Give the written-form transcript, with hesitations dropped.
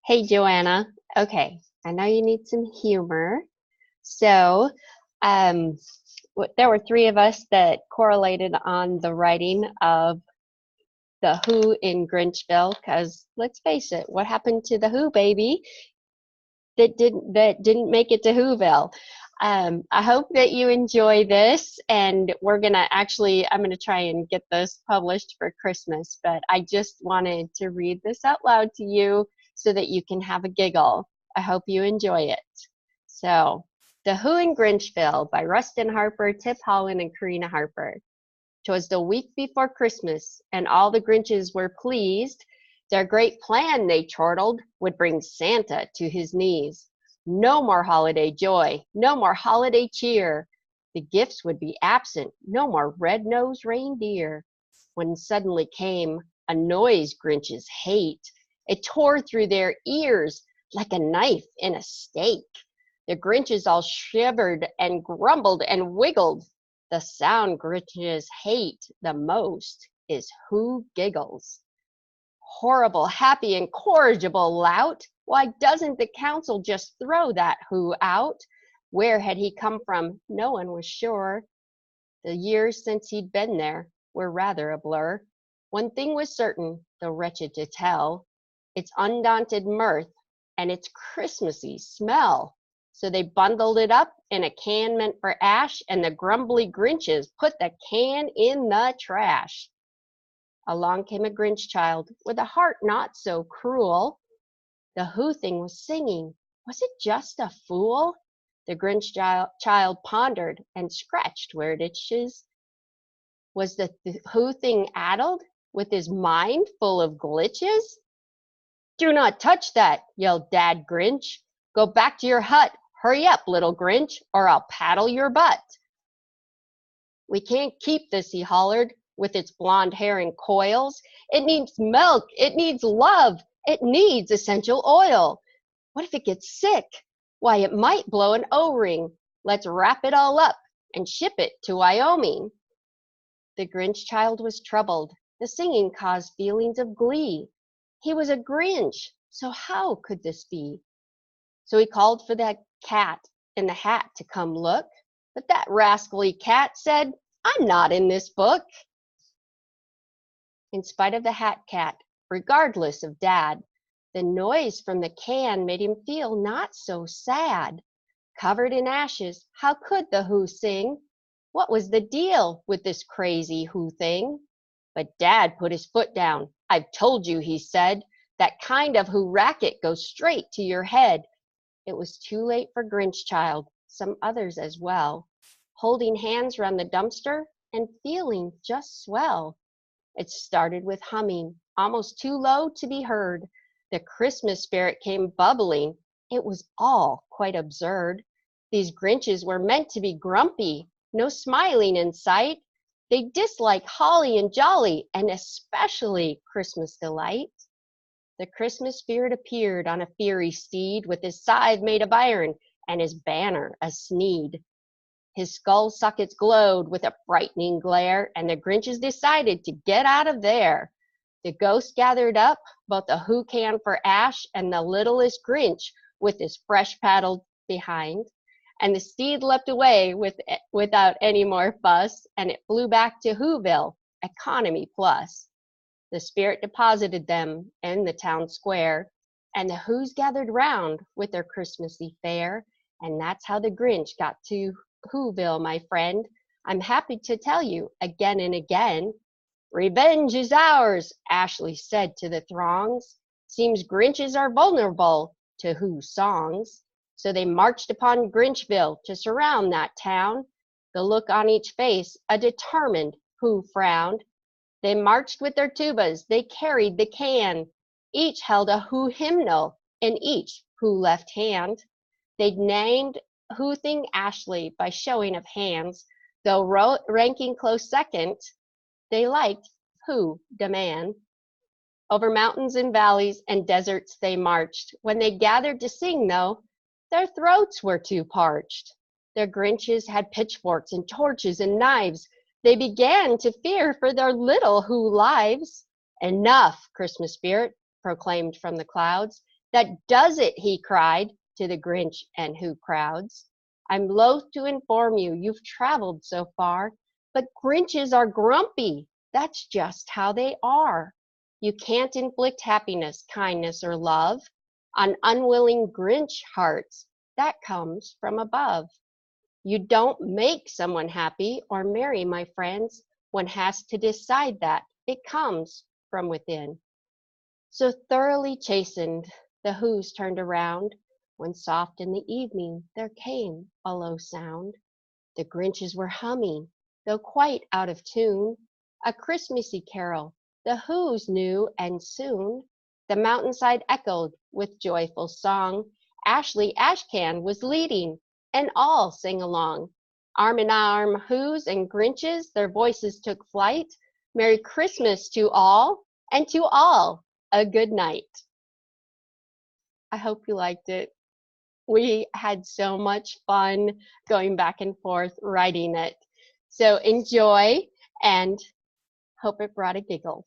Hey, Joanna. Okay, I know you need some humor. So, um, there were three of us that correlated on the writing of the Who in Grinch-Ville, because let's face it, what happened to the Who baby that didn't make it to Whoville? I hope that you enjoy this, and I'm gonna try and get this published for Christmas, but I just wanted to read this out loud to you so that you can have a giggle. I hope you enjoy it. So, The Who in Grinchville by Rustin Harper, Tip Holland, and Corinna Harper. 'Twas the week before Christmas, and all the Grinches were pleased. Their great plan, they chortled, would bring Santa to his knees. No more holiday joy, no more holiday cheer. The gifts would be absent, no more red-nosed reindeer. When suddenly came a noise Grinches hate. It tore through their ears like a knife in a steak. The Grinches all shivered and grumbled and wiggled. The sound Grinches hate the most is who giggles. Horrible, happy, incorrigible lout! Why doesn't the council just throw that who out? Where had he come from? No one was sure. The years since he'd been there were rather a blur. One thing was certain, though wretched to tell, its undaunted mirth and its Christmassy smell. So they bundled it up in a can meant for ash, and the grumbly Grinches put the can in the trash. Along came a Grinch child with a heart not so cruel. The Who thing was singing. Was it just a fool? The Grinch child pondered and scratched where it itches. Was the Who thing addled with his mind full of glitches? Do not touch that, yelled Dad Grinch. Go back to your hut. Hurry up, little Grinch, or I'll paddle your butt. We can't keep this, he hollered, with its blonde hair in coils. It needs milk. It needs love. It needs essential oil. What if it gets sick? Why, it might blow an O-ring. Let's wrap it all up and ship it to Wyoming. The Grinch child was troubled. The singing caused feelings of glee. He was a Grinch, so how could this be? So he called for that cat in the hat to come look, but that rascally cat said, I'm not in this book. In spite of the hat cat, regardless of Dad, the noise from the can made him feel not so sad. Covered in ashes, how could the Who sing? What was the deal with this crazy Who thing? But Dad put his foot down. I've told you, he said, that kind of Who racket goes straight to your head. It was too late for Grinch child, some others as well, holding hands round the dumpster and feeling just swell. It started with humming, almost too low to be heard. The Christmas spirit came bubbling. It was all quite absurd. These Grinches were meant to be grumpy, no smiling in sight. They dislike holly and jolly, and especially Christmas delight. The Christmas spirit appeared on a fiery steed, with his scythe made of iron and his banner a sneed. His skull sockets glowed with a frightening glare, and the Grinches decided to get out of there. The ghost gathered up both a Who can for ash and the littlest Grinch with his fresh paddle behind. And the steed leapt away without any more fuss, and it flew back to Whoville, economy plus. The spirit deposited them in the town square, and the Who's gathered round with their Christmassy fare, and that's how the Grinch got to Whoville, my friend. I'm happy to tell you again and again. Revenge is ours, Ashley said to the throngs. Seems Grinches are vulnerable to Who songs. So they marched upon Grinch-Ville to surround that town. The look on each face, a determined Who frowned. They marched with their tubas, they carried the can. Each held a Who hymnal in each Who left hand. They'd named Who thing Ashley by showing of hands, though ranking close second, they liked Who demand. Over mountains and valleys and deserts they marched. When they gathered to sing, though, their throats were too parched. Their Grinches had pitchforks and torches and knives. They began to fear for their little Who lives. Enough, Christmas spirit proclaimed from the clouds. That does it, he cried to the Grinch and Who crowds. I'm loath to inform you, you've traveled so far, but Grinches are grumpy. That's just how they are. You can't inflict happiness, kindness, or love on unwilling Grinch hearts. That comes from above. You don't make someone happy or merry, my friends. One has to decide that. It comes from within. So thoroughly chastened, the Who's turned around, when soft in the evening there came a low sound. The Grinches were humming, though quite out of tune, a Christmassy carol the Who's knew, and soon the mountainside echoed with joyful song. Ashley Ashcan was leading, and all sang along. Arm in arm, Who's and Grinches, their voices took flight. Merry Christmas to all, and to all a good night. I hope you liked it. We had so much fun going back and forth writing it. So enjoy and hope it brought a giggle.